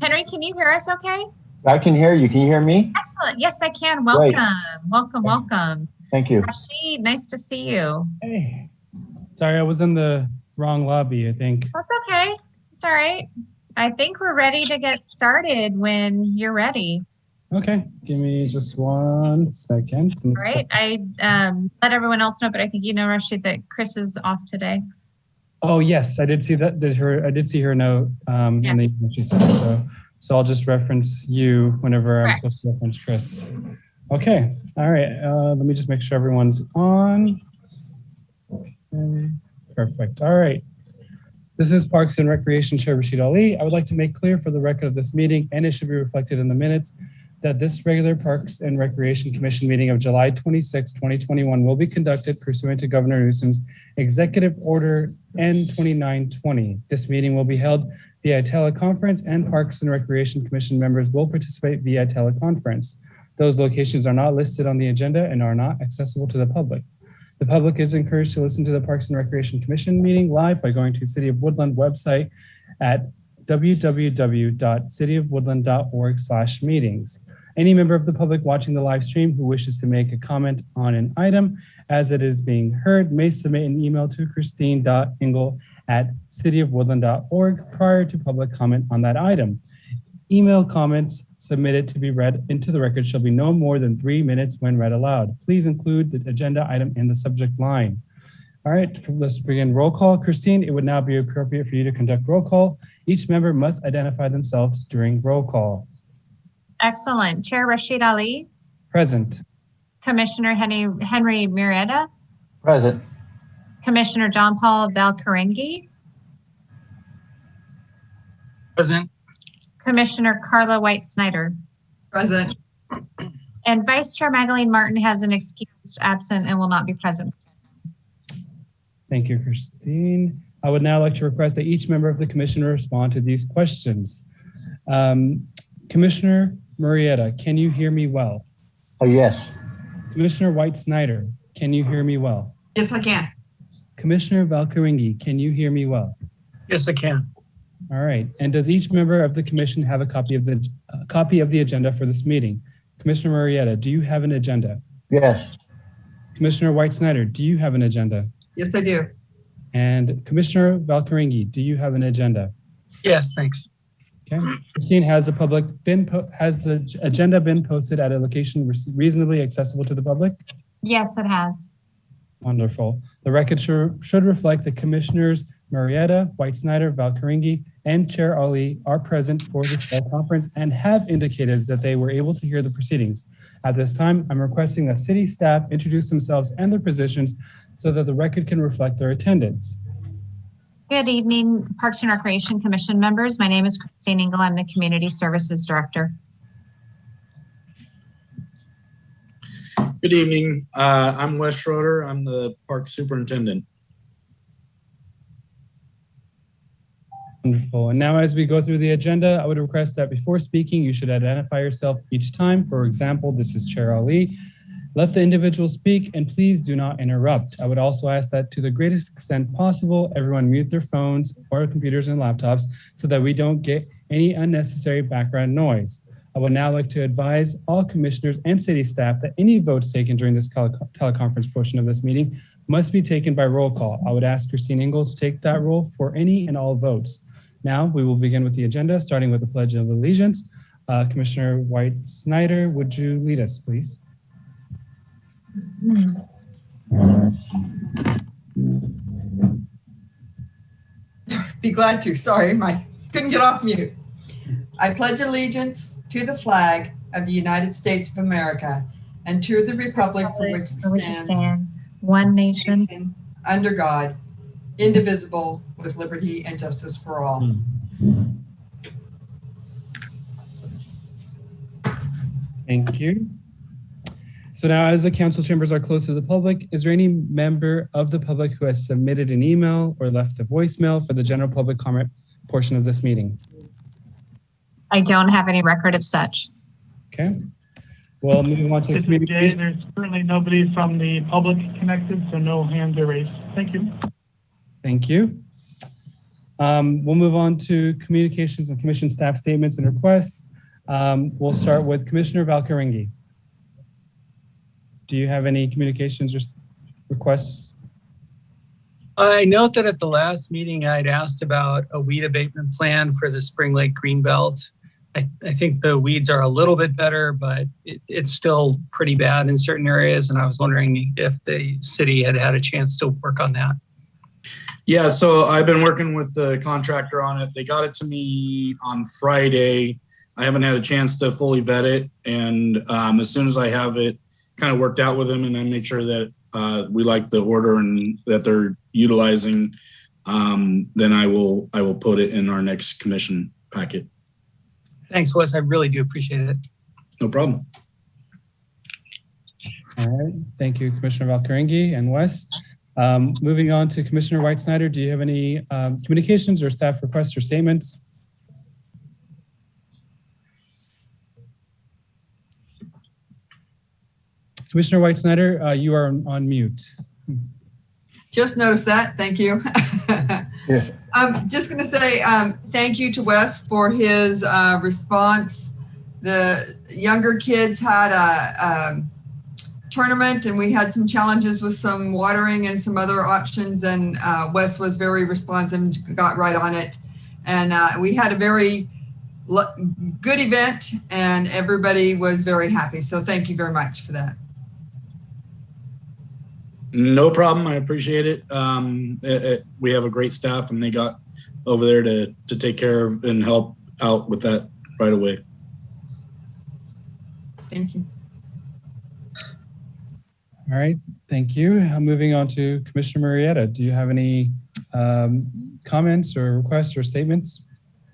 Henry, can you hear us okay? I can hear you. Can you hear me? Excellent. Yes, I can. Welcome. Great. Welcome. Thank you. Rashid, nice to see you. Hey. Sorry, I was in the wrong lobby, I think. That's okay. It's all right. I think we're ready to get started when you're ready. Okay, give me just 1 second. All right. I let everyone else know, but I think you know, Rashid, that Chris is off today. Oh yes, I did see that. I did see her note in the email she sent. So I'll just reference you whenever I'm supposed to reference Chris. Okay. All right. Let me just make sure everyone's on. Okay. Perfect. All right. This is Parks and Recreation Chair Rashid Ali. I would like to make clear for the record of this meeting, and it should be reflected in the minutes, that this regular Parks and Recreation Commission meeting of July 26, 2021 will be conducted pursuant to Governor Newsom's Executive Order N2920. This meeting will be held via teleconference, and Parks and Recreation Commission members will participate via teleconference. Those locations are not listed on the agenda and are not accessible to the public. The public is encouraged to listen to the Parks and Recreation Commission meeting live by going to City of Woodland website at www.cityofwoodland.org/meetings. Any member of the public watching the live stream who wishes to make a comment on an item as it is being heard may submit an email to christine.engel@cityofwoodland.org prior to public comment on that item. Email comments submitted to be read into the record shall be no more than 3 minutes when read aloud. Please include the agenda item in the subject line. All right, let's begin roll call. Christine, it would now be appropriate for you to conduct roll call. Each member must identify themselves during roll call. Excellent. Chair Rashid Ali. Present. Commissioner Henry Murrieta. Present. Commissioner John Paul Valcarengi. Present. Commissioner Carla White-Snyder. Present. And Vice Chair Magdalene Martin has an excused absent and will not be present. Thank you, Christine. I would now like to request that each member of the commission respond to these questions. Commissioner Murrieta, can you hear me well? Oh, yes. Commissioner White-Snyder, can you hear me well? Yes, I can. Commissioner Valcarengi, can you hear me well? Yes, I can. All right. And does each member of the commission have a copy of the agenda for this meeting? Commissioner Murrieta, do you have an agenda? Yes. Commissioner White-Snyder, do you have an agenda? Yes, I do. And Commissioner Valcarengi, do you have an agenda? Yes, thanks. Okay. Christine, has the agenda been posted at a location reasonably accessible to the public? Yes, it has. Wonderful. The record should reflect the commissioners Murrieta, White-Snyder, Valcarengi, and Chair Ali are present for this conference and have indicated that they were able to hear the proceedings. At this time, I'm requesting that city staff introduce themselves and their positions so that the record can reflect their attendance. Good evening, Parks and Recreation Commission members. My name is Christine Engel. I'm the Community Services Director. Good evening. I'm Wes Schroeder. I'm the Park Superintendent. Wonderful. And now as we go through the agenda, I would request that before speaking, you should identify yourself each time. For example, this is Chair Ali. Let the individual speak and please do not interrupt. I would also ask that to the greatest extent possible, everyone mute their phones or computers and laptops so that we don't get any unnecessary background noise. I would now like to advise all commissioners and city staff that any votes taken during this teleconference portion of this meeting must be taken by roll call. I would ask Christine Engel to take that role for any and all votes. Now we will begin with the agenda, starting with the Pledge of Allegiance. Commissioner White-Snyder, would you lead us, please? Be glad to. Sorry, couldn't get off mute. I pledge allegiance to the flag of the United States of America and to the republic for which it stands, one nation, under God, indivisible, with liberty and justice for all. Thank you. So now, as the council chambers are closed to the public, is there any member of the public who has submitted an email or left a voicemail for the general public comment portion of this meeting? I don't have any record of such. Okay. Well, moving on to communication. There's currently nobody from the public connected, so no hands are raised. Thank you. Thank you. We'll move on to communications and commission staff statements and requests. We'll start with Commissioner Valcaringi. Do you have any communications or requests? I note that at the last meeting, I'd asked about a weed abatement plan for the Spring Lake Greenbelt. I think the weeds are a little bit better, but it's still pretty bad in certain areas. And I was wondering if the city had had a chance to work on that. Yeah, so I've been working with the contractor on it. They got it to me on Friday. I haven't had a chance to fully vet it. And as soon as I have it kind of worked out with them and I make sure that we like the order and that they're utilizing, then I will put it in our next commission packet. Thanks, Wes. I really do appreciate it. No problem. All right. Thank you, Commissioner Valcaringi and Wes. Moving on to Commissioner White Snyder. Do you have any communications or staff requests or statements? Commissioner White Snyder, you are on mute. Just noticed that. Thank you. Yeah. I'm just going to say thank you to Wes for his response. The younger kids had a tournament and we had some challenges with some watering and some other options, and Wes was very responsive and got right on it. And we had a very good event and everybody was very happy. So thank you very much for that. No problem. I appreciate it. We have a great staff and they got over there to take care of and help out with that right away. Thank you. All right. Thank you. Moving on to Commissioner Murrieta. Do you have any comments or requests or statements?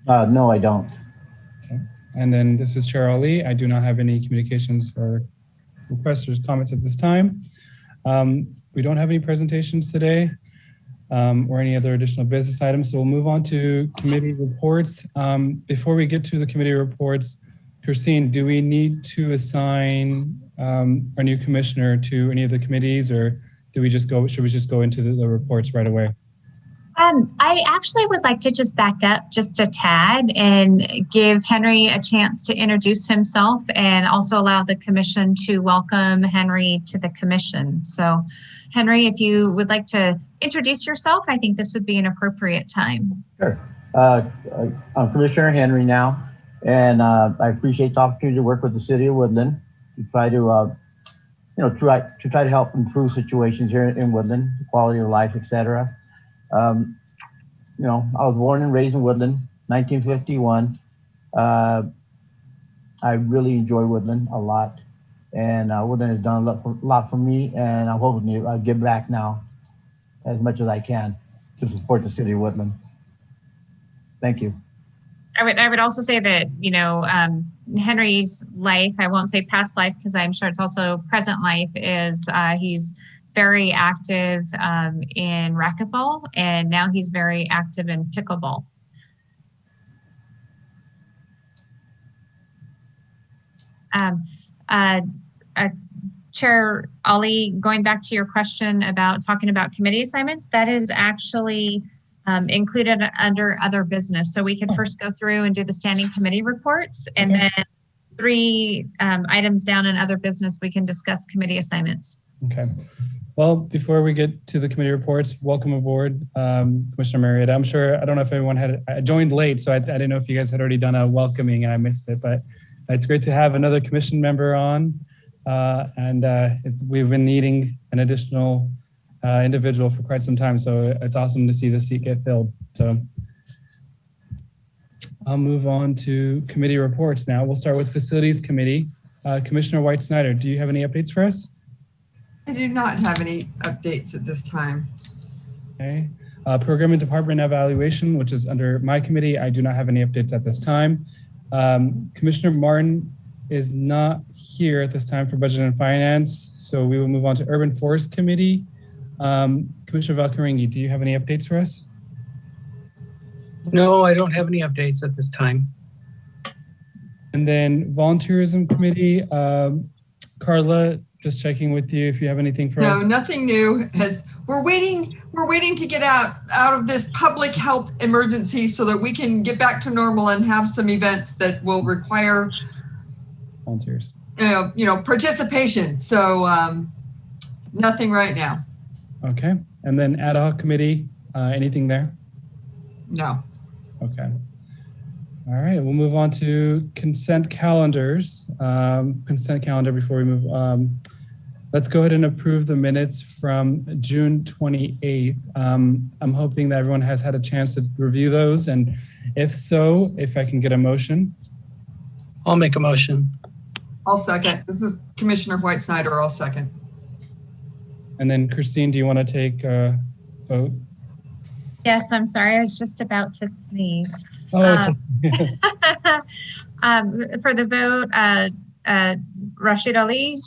No, I don't. Okay. And then this is Chair Ali. I do not have any communications or requests or comments at this time. We don't have any presentations today or any other additional business items. So we'll move on to committee reports. Before we get to the committee reports, Christine, do we need to assign our new commissioner to any of the committees, or should we just go into the reports right away? I actually would like to just back up just a tad and give Henry a chance to introduce himself and also allow the commission to welcome Henry to the commission. So Henry, if you would like to introduce yourself, I think this would be an appropriate time. Sure. I'm Commissioner Henry now, and I appreciate the opportunity to work with the city of Woodland to try to, try to help improve situations here in Woodland, quality of life, etc. I was born and raised in Woodland, 1951. I really enjoy Woodland a lot, and Woodland has done a lot for me, and I'm hoping to give back now as much as I can to support the city of Woodland. Thank you. I would also say that, Henry's life, I won't say past life because I'm sure it's also present life, is he's very active in racquetball, and now he's very active in pickleball. Chair Ali, going back to your question about talking about committee assignments, that is actually included under other business. So we could first go through and do the standing committee reports, and then 3 items down in other business, we can discuss committee assignments. Okay. Well, before we get to the committee reports, welcome aboard, Commissioner Murrieta. I'm sure, I don't know if everyone I joined late, so I didn't know if you guys had already done a welcoming and I missed it, but it's great to have another commission member on. We've been needing an additional individual for quite some time, so it's awesome to see the seat get filled. So I'll move on to committee reports now. We'll start with Facilities Committee. Commissioner White Snyder, do you have any updates for us? I do not have any updates at this time. Okay. Program and Department Evaluation, which is under my committee. I do not have any updates at this time. Commissioner Martin is not here at this time for Budget and Finance, so we will move on to Urban Forest Committee. Commissioner Valcaringi, do you have any updates for us? No, I don't have any updates at this time. And then Volunteerism Committee, Carla, just checking with you if you have anything for us. No, nothing new. we're waiting to get out of this public health emergency so that we can get back to normal and have some events that will require volunteers. Participation. So nothing right now. Okay. And then ad hoc committee, anything there? No. Okay. All right, we'll move on to consent calendars. Consent calendar before we move. Let's go ahead and approve the minutes from June 28th. I'm hoping that everyone has had a chance to review those. And if so, if I can get a motion. I'll make a motion. I'll second. This is Commissioner White Snyder. I'll second. And then Christine, do you want to take a vote? Yes, I'm sorry. I was just about to sneeze. Oh, for the vote, Rashid Ali.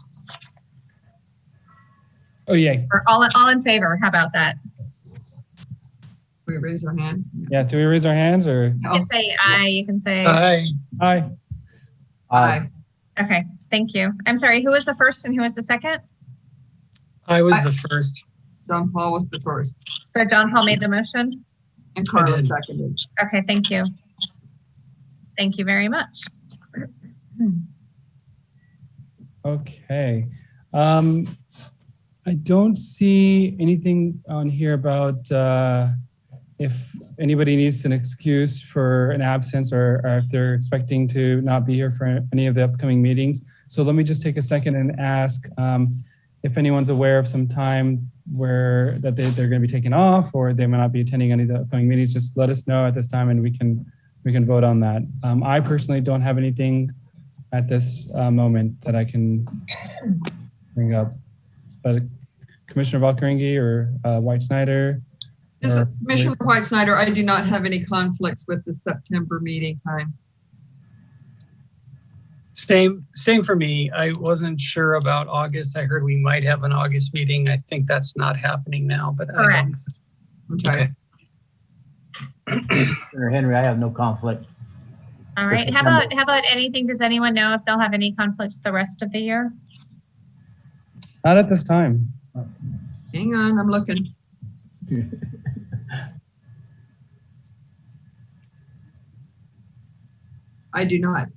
oh, yay. Or all in favor. How about that? We raise our hand. Yeah, do we raise our hands or? You can say aye. You can say Aye. Aye. Aye. Okay, thank you. I'm sorry, who was the first and who was the second? I was the first. John Paul was the first. So John Paul made the motion? And Carla seconded. Okay, thank you. Thank you very much. Okay. I don't see anything on here about if anybody needs an excuse for an absence or if they're expecting to not be here for any of the upcoming meetings. So let me just take a second and ask if anyone's aware of some time where that they're going to be taken off or they might not be attending any of the upcoming meetings. Just let us know at this time and we can vote on that. I personally don't have anything at this moment that I can bring up, but Commissioner Valkerengi or White Snyder. This is Commissioner White Snyder. I do not have any conflicts with the September meeting time. Same for me. I wasn't sure about August. I heard we might have an August meeting. I think that's not happening now, but correct. Okay. Senator Henry, I have no conflict. All right. How about anything? Does anyone know if they'll have any conflicts the rest of the year? Not at this time. Hang on, I'm looking. I do not.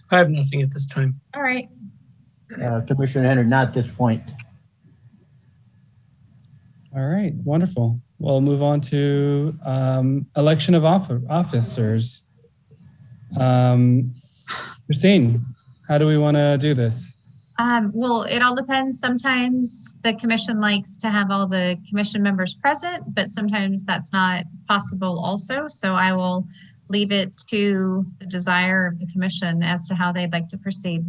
I have nothing at this time. All right. Commissioner Henry, not at this point. All right, wonderful. We'll move on to election of officers. Christine, how do we want to do this? Well, it all depends. Sometimes the commission likes to have all the commission members present, but sometimes that's not possible also. So I will leave it to the desire of the commission as to how they'd like to proceed.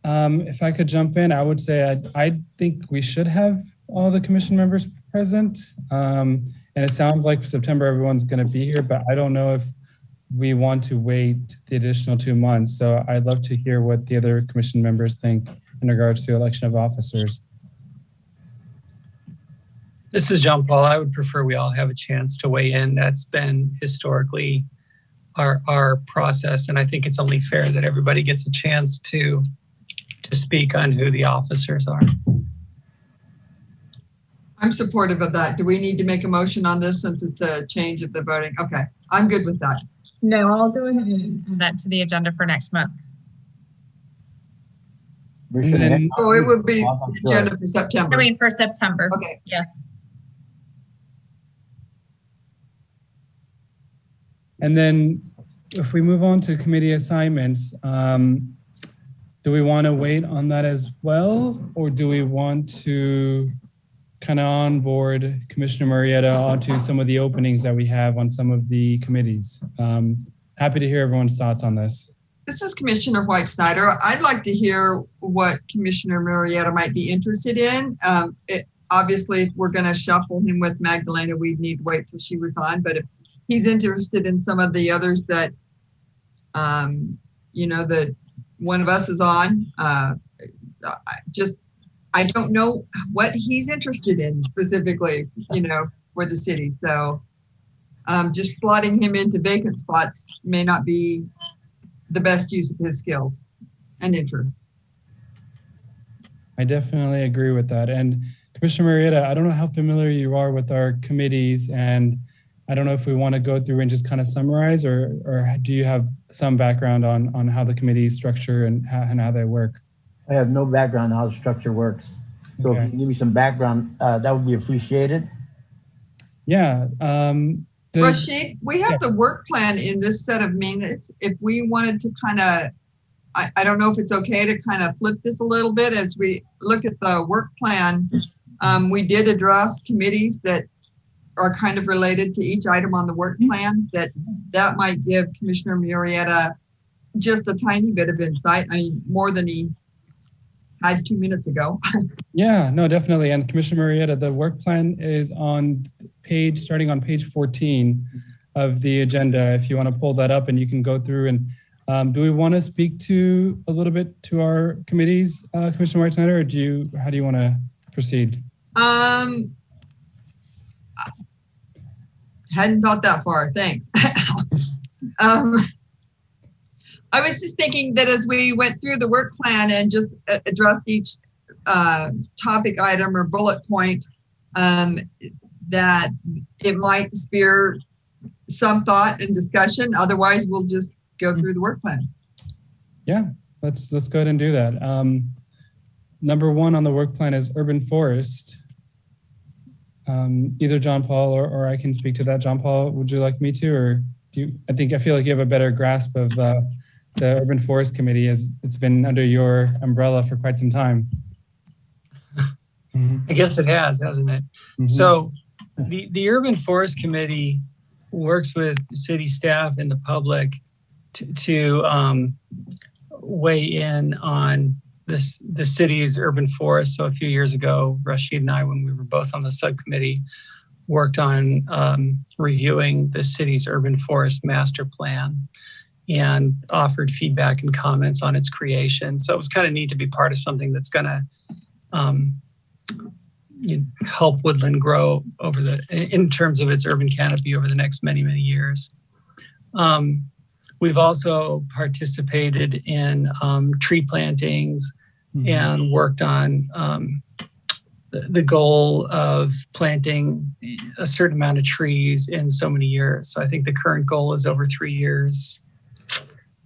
If I could jump in, I would say I think we should have all the commission members present. And it sounds like September everyone's going to be here, but I don't know if we want to wait the additional 2 months. So I'd love to hear what the other commission members think in regards to election of officers. This is John Paul. I would prefer we all have a chance to weigh in. That's been historically our process. And I think it's only fair that everybody gets a chance to speak on who the officers are. I'm supportive of that. Do we need to make a motion on this since it's a change of the voting? Okay, I'm good with that. No, I'll go ahead and add that to the agenda for next month. Oh, it would be the agenda for September. I mean, for September. Okay. Yes. And then if we move on to committee assignments, do we want to wait on that as well? Or do we want to kind of onboard Commissioner Murrieta onto some of the openings that we have on some of the committees? Happy to hear everyone's thoughts on this. This is Commissioner White Snyder. I'd like to hear what Commissioner Murrieta might be interested in. Obviously, if we're going to shuffle him with Magdalena, we'd need to wait till she was on. But if he's interested in some of the others that, that one of us is on, I don't know what he's interested in specifically, for the city. So just slotting him into vacant spots may not be the best use of his skills and interests. I definitely agree with that. And Commissioner Marietta, I don't know how familiar you are with our committees, and I don't know if we want to go through and just kind of summarize, or do you have some background on how the committees structure and how they work? I have no background on how the structure works. So Okay. if you can give me some background, that would be appreciated. Yeah. Rashid, we have the work plan in this set of minutes. If we wanted to kind of, I don't know if it's okay to kind of flip this a little bit as we look at the work plan. We did address committees that are kind of related to each item on the work plan. That might give Commissioner Murrieta just a tiny bit of insight. I mean, more than he had 2 minutes ago. Yeah, no, definitely. And Commissioner Murrieta, the work plan is on starting on page 14 of the agenda. If you want to pull that up and you can go through and do we want to speak to a little bit to our committees, Commissioner White Snyder, or how do you want to proceed? Hadn't thought that far, thanks. I was just thinking that as we went through the work plan and just addressed each topic item or bullet point, that it might spur some thought and discussion. Otherwise, we'll just go through the work plan. Yeah, let's go ahead and do that. Number 1 on the work plan is urban forest. Either John Paul or I can speak to that. John Paul, would you like me to, or do you? I feel like you have a better grasp of the Urban Forest Committee, as it's been under your umbrella for quite some time. I guess it has, hasn't it? Mm-hmm. So the Urban Forest Committee works with city staff and the public to weigh in on the city's urban forest. So a few years ago, Rashid and I, when we were both on the subcommittee, worked on reviewing the city's urban forest master plan and offered feedback and comments on its creation. So it was kind of neat to be part of something that's going to help Woodland grow in terms of its urban canopy over the next many, many years. We've also participated in tree plantings and worked on the goal of planting a certain amount of trees in so many years. So I think the current goal is over 3 years.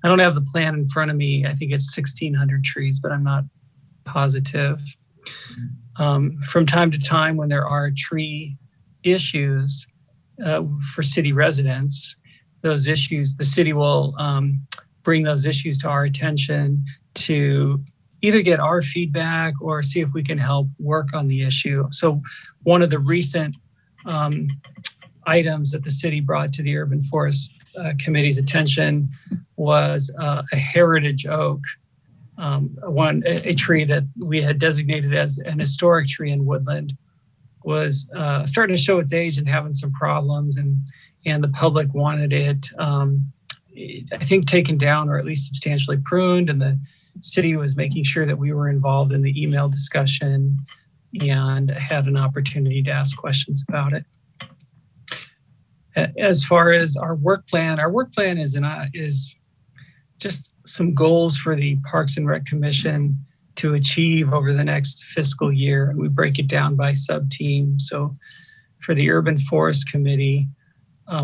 I don't have the plan in front of me. I think it's 1,600 trees, but I'm not positive. From time to time, when there are tree issues for city residents, those issues, the city will bring those issues to our attention to either get our feedback or see if we can help work on the issue. So one of the recent items that the city brought to the Urban Forest Committee's attention was a heritage oak, a tree that we had designated as an historic tree in Woodland, was starting to show its age and having some problems, and the public wanted it, I think, taken down or at least substantially pruned, and the city was making sure that we were involved in the email discussion and had an opportunity to ask questions about it. As far as our work plan is just some goals for the Parks and Rec Commission to achieve over the next fiscal year, and we break it down by sub-team. So for the Urban Forest Committee,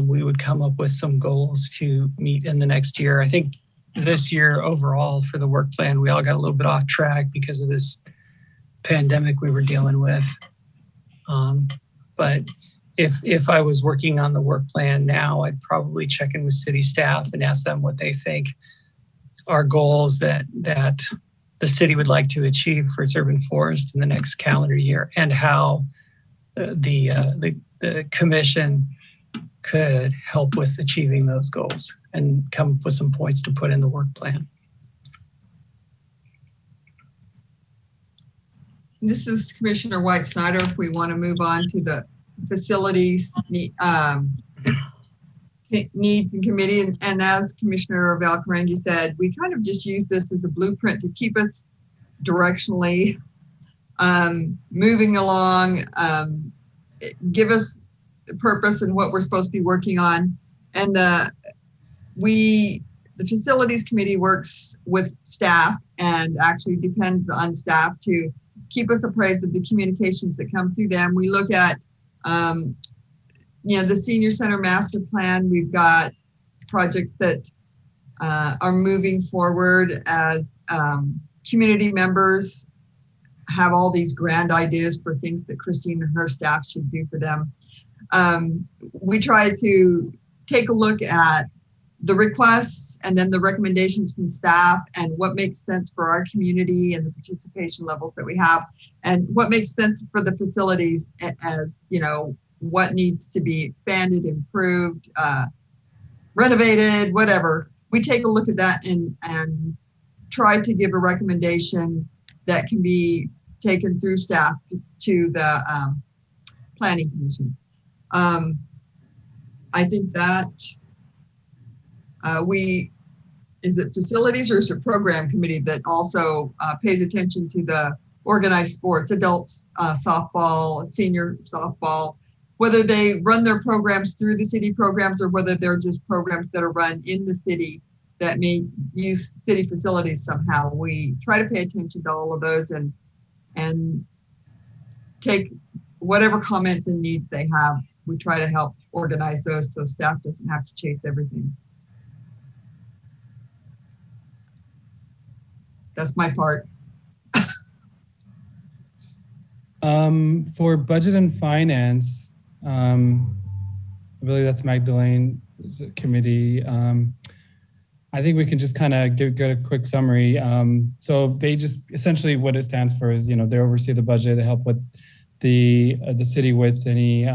we would come up with some goals to meet in the next year. I think this year overall for the work plan, we all got a little bit off track because of this pandemic we were dealing with. But if I was working on the work plan now, I'd probably check in with city staff and ask them what they think are goals that the city would like to achieve for its urban forest in the next calendar year, and how the commission could help with achieving those goals and come up with some points to put in the work plan. This is Commissioner White Snyder. If we want to move on to the facilities needs and committee, and as Commissioner Valcarengi said, we kind of just use this as a blueprint to keep us directionally moving along, give us the purpose and what we're supposed to be working on. And the facilities committee works with staff and actually depends on staff to keep us appraised of the communications that come through them. We look at, the senior center master plan. We've got projects that are moving forward as community members have all these grand ideas for things that Christine and her staff should do for them. We try to take a look at the requests and then the recommendations from staff and what makes sense for our community and the participation levels that we have, and what makes sense for the facilities as, what needs to be expanded, improved, renovated, whatever. We take a look at that and try to give a recommendation that can be taken through staff to the planning commission. I think that is it facilities or is it program committee that also pays attention to the organized sports, adults, softball, senior softball, whether they run their programs through the city programs or whether they're just programs that are run in the city that may use city facilities somehow. We try to pay attention to all of those and take whatever comments and needs they have. We try to help organize those so staff doesn't have to chase everything. That's my part. For budget and finance, I believe that's Magdalene's committee. I think we can just kind of get a quick summary. So they just essentially what it stands for is, they oversee the budget, they help with the city with any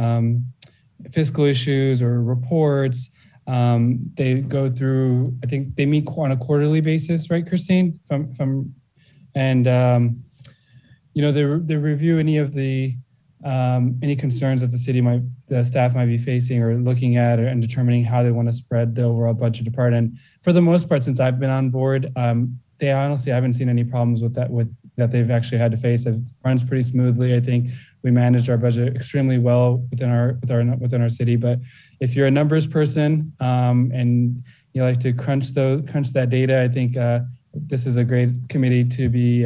fiscal issues or reports. They go through, I think they meet on a quarterly basis, right, Christine? They review any of the any concerns that the staff might be facing or looking at and determining how they want to spread the overall budget apart. And for the most part, since I've been on board, they honestly haven't seen any problems with that they've actually had to face. It runs pretty smoothly. I think we managed our budget extremely well within our city. But if you're a numbers person and you like to crunch that data, I think this is a great committee to be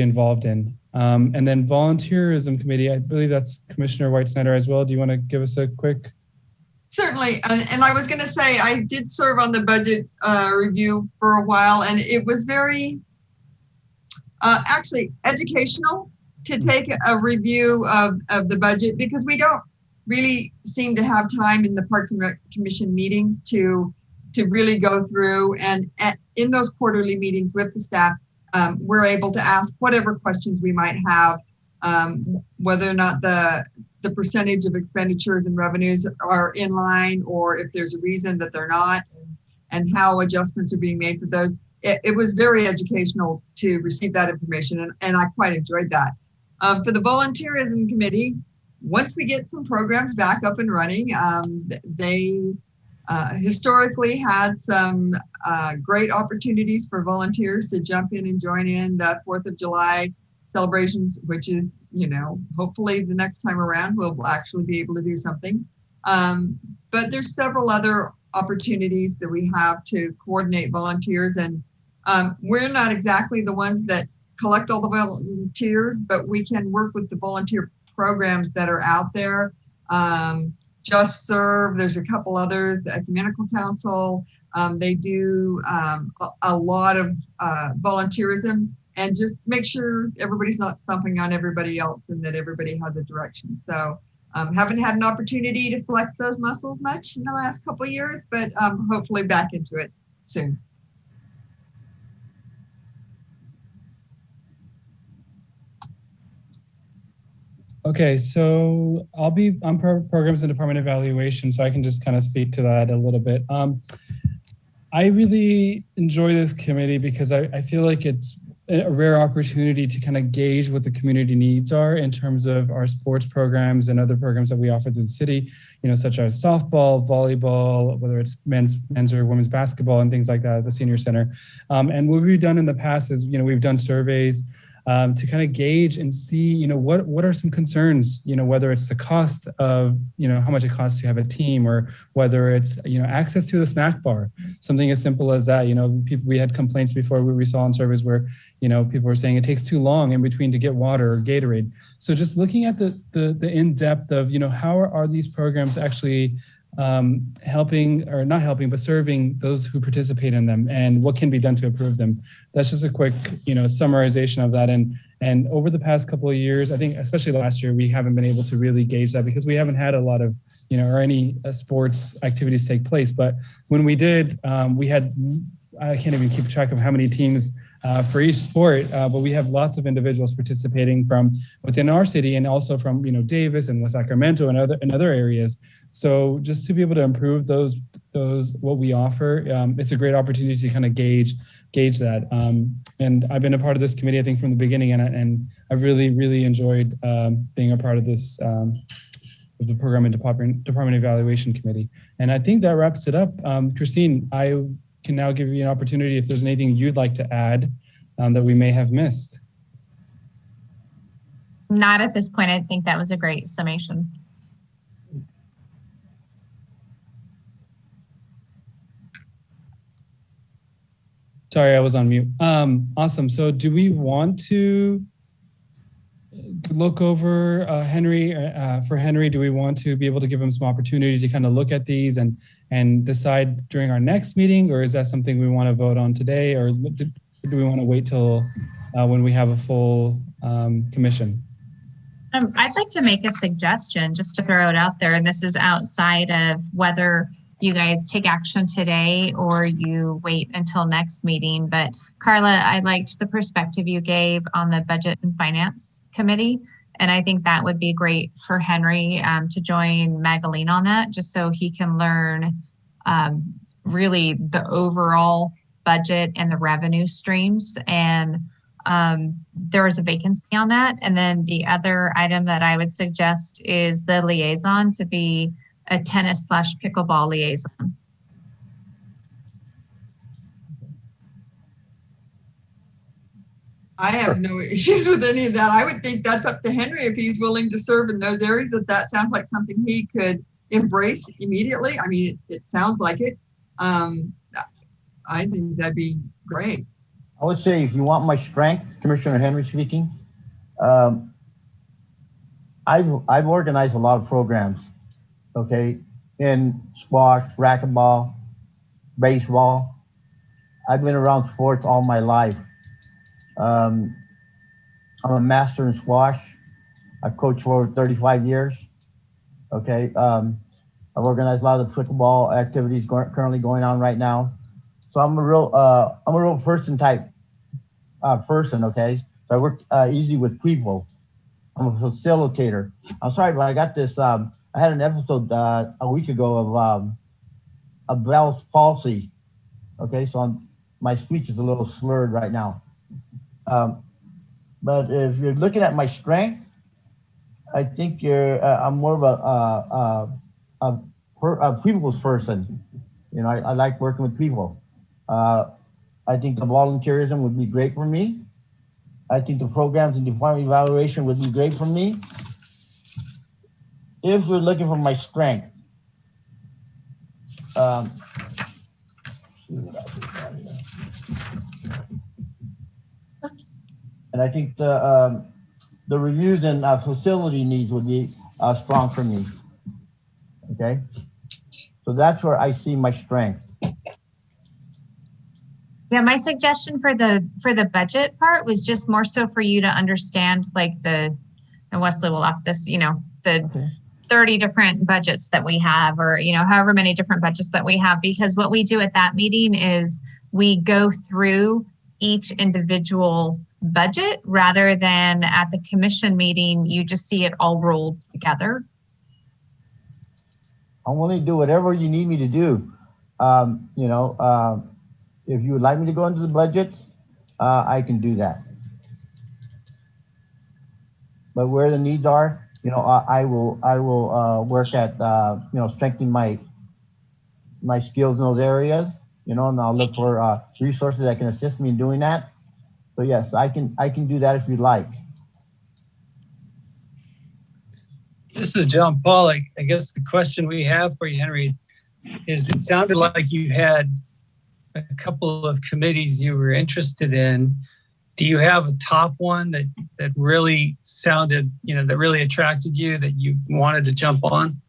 involved in. And then volunteerism committee, I believe that's Commissioner White Snyder as well. Do you want to give us a quick? Certainly, and I was going to say I did serve on the budget review for a while, and it was very actually educational to take a review of the budget, because we don't really seem to have time in the Parks and Rec Commission meetings to really go through, and in those quarterly meetings with the staff, we're able to ask whatever questions we might have, whether or not the percentage of expenditures and revenues are in line, or if there's a reason that they're not, and how adjustments are being made for those. It was very educational to receive that information, and I quite enjoyed that. For the volunteerism committee, once we get some programs back up and running, they historically had some great opportunities for volunteers to jump in and join in the 4th of July celebrations, which is, hopefully the next time around we'll actually be able to do something. But there's several other opportunities that we have to coordinate volunteers, and we're not exactly the ones that collect all the volunteers, but we can work with the volunteer programs that are out there. Just Serve, there's a couple others, the Ecumenical Council, they do a lot of volunteerism, and just make sure everybody's not stomping on everybody else and that everybody has a direction. So haven't had an opportunity to flex those muscles much in the last couple of years, but hopefully back into it soon. Okay, so I'll be on programs and department evaluation, so I can just kind of speak to that a little bit. I really enjoy this committee because I feel like it's a rare opportunity to kind of gauge what the community needs are in terms of our sports programs and other programs that we offer through the city, such as softball, volleyball, whether it's men's or women's basketball and things like that at the senior center. And what we've done in the past is, we've done surveys to kind of gauge and see, what are some concerns, whether it's the cost of, how much it costs to have a team, or whether it's, access to the snack bar, something as simple as that. We had complaints before we saw in surveys where, people were saying it takes too long in between to get water or Gatorade. So just looking at the in-depth of, how are these programs actually helping, or not helping, but serving those who participate in them, and what can be done to improve them. That's just a quick, summarization of that. And over the past couple of years, I think especially last year, we haven't been able to really gauge that because we haven't had a lot of, or any sports activities take place. But when we did, we had, I can't even keep track of how many teams for each sport, but we have lots of individuals participating from within our city, and also from, Davis and West Sacramento and other areas. So just to be able to improve those what we offer, it's a great opportunity to kind of gauge that. And I've been a part of this committee, I think, from the beginning, and I've really enjoyed being a part of this of the Program and Department Evaluation Committee. And I think that wraps it up. Christine, I can now give you an opportunity if there's anything you'd like to add that we may have missed. Not at this point. I think that was a great summation. Sorry, I was on mute. Awesome. So do we want to look over Henry? For Henry, do we want to be able to give him some opportunity to kind of look at these and decide during our next meeting, or is that something we want to vote on today, or do we want to wait till when we have a full commission? I'd like to make a suggestion, just to throw it out there, and this is outside of whether you guys take action today or you wait until next meeting. But Carla, I liked the perspective you gave on the Budget and Finance Committee. And I think that would be great for Henry to join Magaline on that, just so he can learn really the overall budget and the revenue streams. And there is a vacancy on that. And then the other item that I would suggest is the liaison to be a tennis/pickleball liaison. I have no issues with any of that. I would think that's up to Henry if he's willing to serve in those areas. That sounds like something he could embrace immediately. I mean, it sounds like it. I think that'd be great. I would say, if you want my strength, Commissioner Henry speaking, I've organized a lot of programs, okay, in squash, racquetball, baseball. I've been around sports all my life. I'm a master in squash. I've coached for 35 years. Okay, I've organized a lot of the pickleball activities currently going on right now. So I'm a real person type person. Okay, so I work easy with people. I'm a facilitator. I'm sorry, but I got this. I had an episode a week ago of Bell's palsy. Okay, so my speech is a little slurred right now. But if you're looking at my strength, I think I'm more of a people's person. You know, I like working with people. I think the volunteerism would be great for me. I think the programs and department evaluation would be great for me. If we're looking for my strength, and I think the reviews and facility needs would be strong for me. Okay, so that's where I see my strength. Yeah, my suggestion for the budget part was just more so for you to understand, like and Wesley will off this, the okay. 30 different budgets that we have, or however many different budgets that we have, because what we do at that meeting is we go through each individual budget, rather than at the commission meeting you just see it all rolled together. I'm willing to do whatever you need me to do. If you would like me to go into the budgets, I can do that. But where the needs are, I will work at strengthening my skills in those areas. And I'll look for resources that can assist me in doing that. So yes, I can do that if you'd like. This is John Paul. I guess the question we have for you, Henry, is it sounded like you had a couple of committees you were interested in. Do you have a top one that really sounded, that really attracted you, that you wanted to jump on?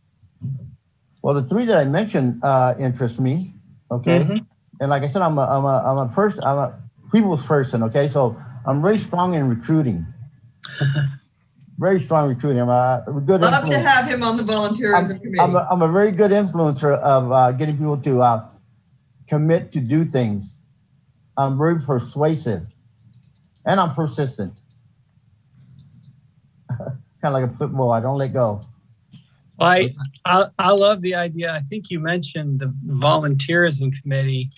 Well, the three that I mentioned interest me. Okay, and like I said, I'm a people's person. Okay, so I'm very strong in recruiting. Very strong recruiting. I'm a good. Love to have him on the volunteerism committee. I'm a very good influencer of getting people to commit to do things. I'm very persuasive, and I'm persistent. Kind of like a football. I don't let go. Well, I love the idea. I think you mentioned the volunteerism committee.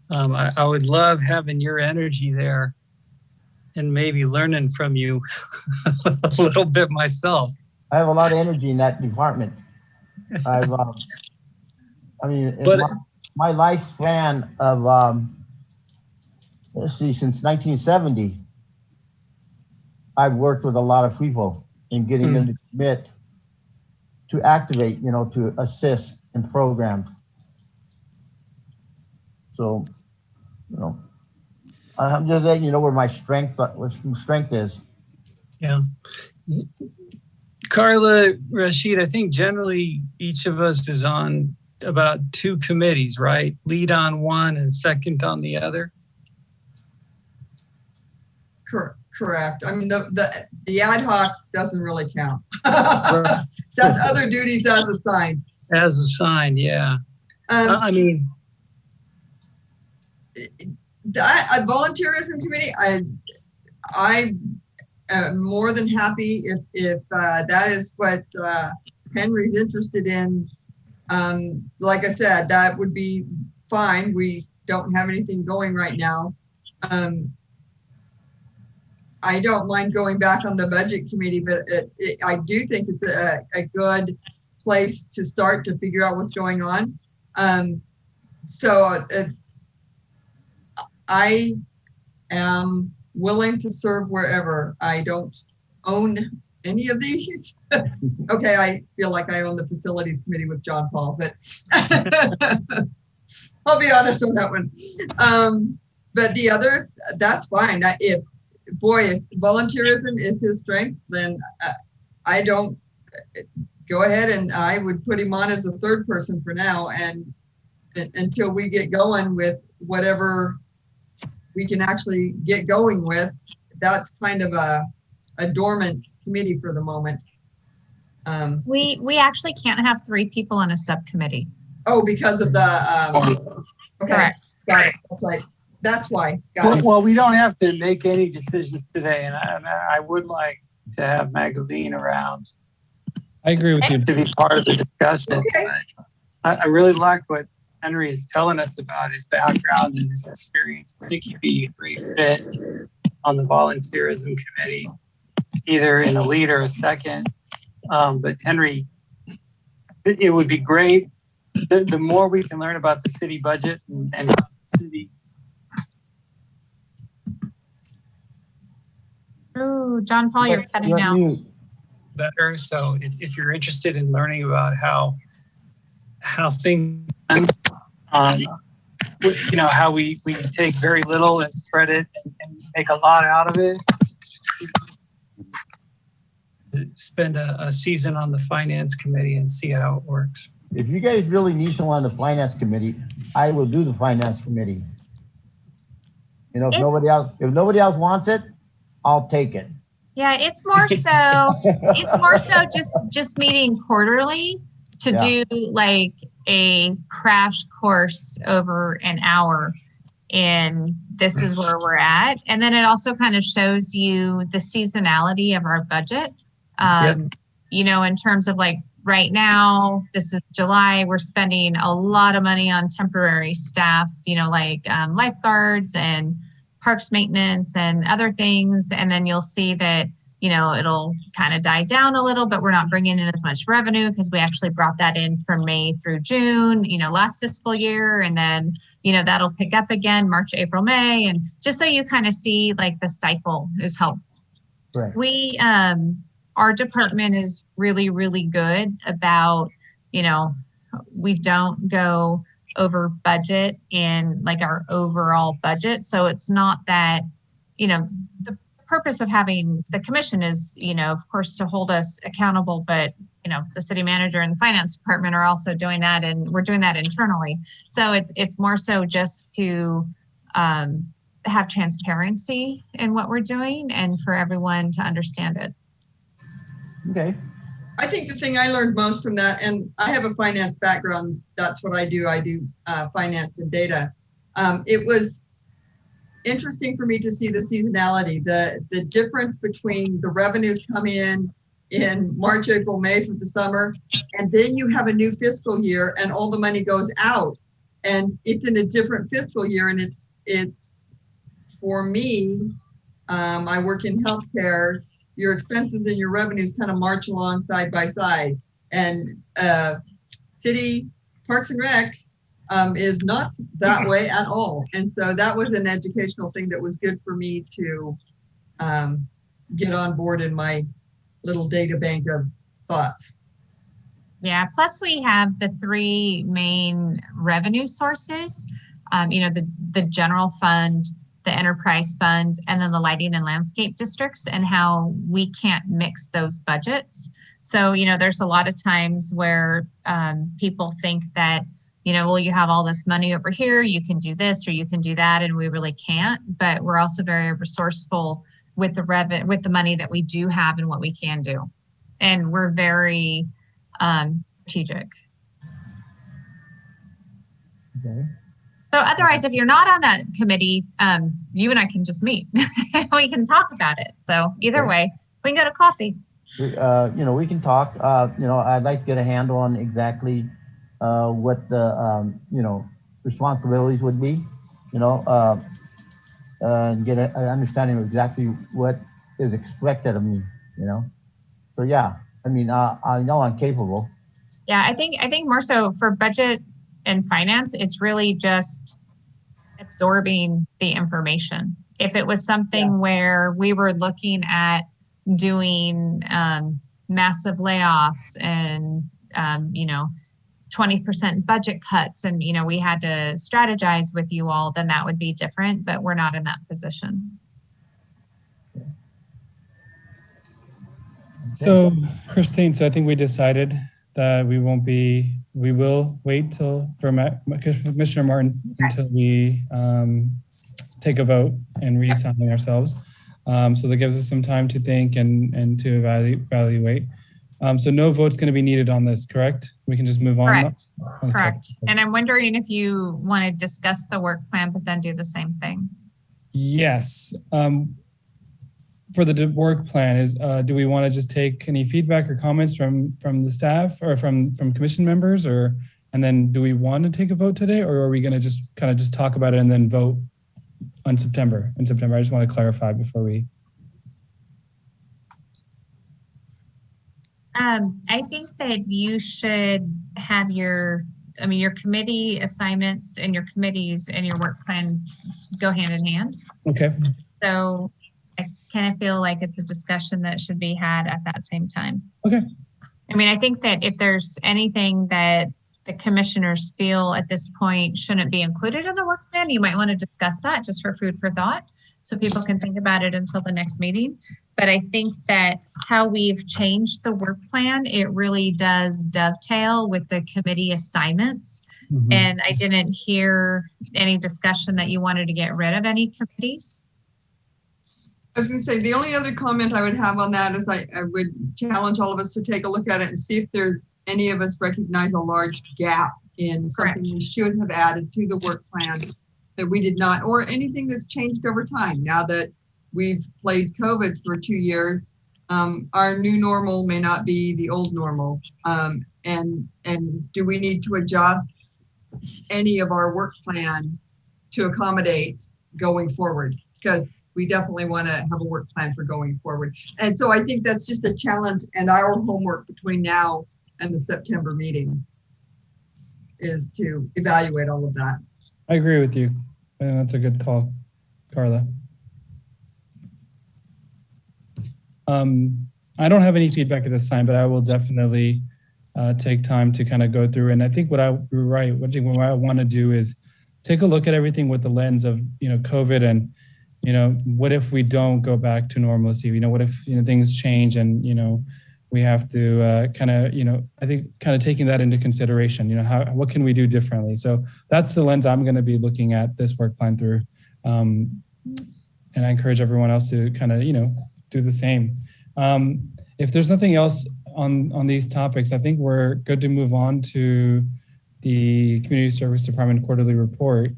I would love having your energy there and maybe learning from you a little bit myself. I have a lot of energy in that department. My lifespan of, let's see, since 1970, I've worked with a lot of people in getting them to commit, to activate, to assist in programs. So, I'm just letting you know where my strength is. Yeah. Carla, Rashid, I think generally each of us is on about 2 committees, right? Lead on one and second on the other. Correct. I mean, the ad hoc doesn't really count. That's other duties as assigned. As assigned, yeah. I mean, a volunteerism committee, I am more than happy if that is what Henry's interested in. Like I said, that would be fine. We don't have anything going right now. I don't mind going back on the budget committee, but I do think it's a good place to start to figure out what's going on. I am willing to serve wherever. I don't own any of these. Okay, I feel like I own the facilities committee with John Paul, but I'll be honest on that one. But the others, that's fine. If volunteerism is his strength, then I don't go ahead, and I would put him on as a third person for now, and until we get going with whatever we can actually get going with. That's kind of a dormant committee for the moment. We actually can't have 3 people on a subcommittee. Oh, because of the okay. Correct. Got it. That's right. That's why. Got it. Well, we don't have to make any decisions today, and I would like to have Magdalene around. I agree with you. To be part of the discussion. Okay. I really like what Henry is telling us about his background and his experience. I think he'd be a great fit on the volunteerism committee, either in a lead or a second. But Henry, it would be great. The more we can learn about the city budget and how the city. Oh, John Paul, you're cutting out. Better. So if you're interested in learning about how things, how we take very little and spread it and make a lot out of it. Spend a season on the finance committee and see how it works. If you guys really need someone on the finance committee, I will do the finance committee. If nobody else wants it, I'll take it. Yeah, it's more so just meeting quarterly to do like a crash course over an hour, and this is where we're at. And then it also kind of shows you the seasonality of our budget. In terms of like right now, this is July, we're spending a lot of money on temporary staff, lifeguards and parks maintenance and other things. And then you'll see that it'll kind of die down a little, but we're not bringing in as much revenue because we actually brought that in from May through June, last fiscal year. And then, that'll pick up again, March, April, May. And just so you kind of see like the cycle is helpful. Right. Our department is really, really good about, we don't go over budget in like our overall budget. So it's not that, the purpose of having the commission is, of course, to hold us accountable, but the city manager and the finance department are also doing that, and we're doing that internally. So it's more so just to have transparency in what we're doing and for everyone to understand it. Okay. I think the thing I learned most from that, and I have a finance background, that's what I do. I do finance and data. It was interesting for me to see the seasonality, the difference between the revenues come in March, April, May for the summer, and then you have a new fiscal year and all the money goes out, and it's in a different fiscal year. And it's for me, I work in healthcare. Your expenses and your revenues kind of march along side by side, and city Parks and Rec is not that way at all. And so that was an educational thing that was good for me to get on board in my little data bank of thoughts. Yeah, plus we have the three main revenue sources, the general fund, the enterprise fund, and then the lighting and landscape districts, and how we can't mix those budgets. So, there's a lot of times where people think that, well, you have all this money over here, you can do this or you can do that, and we really can't. But we're also very resourceful with the money that we do have and what we can do, and we're very strategic. Okay. So otherwise, if you're not on that committee, you and I can just meet. We can talk about it. So either way, we can go to coffee. We can talk. I'd like to get a handle on exactly what the responsibilities would be, and get an understanding of exactly what is expected of me, So yeah, I know I'm capable. Yeah, I think more so for budget and finance, it's really just absorbing the information. If it was something where we were looking at doing massive layoffs and 20% budget cuts, and we had to strategize with you all, then that would be different, but we're not in that position. So Christine, I think we decided that we will wait for Commissioner Martin until we take a vote and reassign ourselves. So that gives us some time to think and to evaluate. So no vote's going to be needed on this, correct? We can just move on. Correct. Okay. Correct. And I'm wondering if you want to discuss the work plan, but then do the same thing. Yes. For the work plan, do we want to just take any feedback or comments from the staff or from commission members, and then do we want to take a vote today, or are we going to just kind of talk about it and then vote in September? I just want to clarify before we. I think that you should have your committee assignments and your committees and your work plan go hand in hand. Okay. So I kind of feel like it's a discussion that should be had at that same time. Okay. I think that if there's anything that the commissioners feel at this point shouldn't be included in the work plan, you might want to discuss that just for food for thought, so people can think about it until the next meeting. But I think that how we've changed the work plan, it really does dovetail with the committee assignments. Mm-hmm. And I didn't hear any discussion that you wanted to get rid of any committees. I was going to say, the only other comment I would have on that is I would challenge all of us to take a look at it and see if there's any of us recognize a large gap in something we should have added to the work plan that we did not, or anything that's changed over time. Now that we've played COVID for 2 years, our new normal may not be the old normal. And do we need to adjust any of our work plan to accommodate going forward? Because we definitely want to have a work plan for going forward. And so I think that's just a challenge, and our homework between now and the September meeting is to evaluate all of that. I agree with you. That's a good call, Carla. I don't have any feedback at this time, but I will definitely take time to kind of go through. And I think what I want to do is take a look at everything with the lens of, COVID and, what if we don't go back to normalcy? What if, things change and, we have to kind of, I think kind of taking that into consideration, what can we do differently? So that's the lens I'm going to be looking at this work plan through. And I encourage everyone else to kind of, do the same. If there's nothing else on these topics, I think we're good to move on to the Community Service Department quarterly report.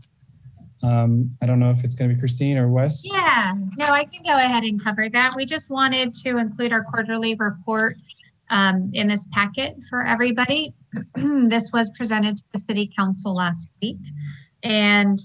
I don't know if it's going to be Christine or Wes. Yeah, no, I can go ahead and cover that. We just wanted to include our quarterly report in this packet for everybody. This was presented to the City Council last week, and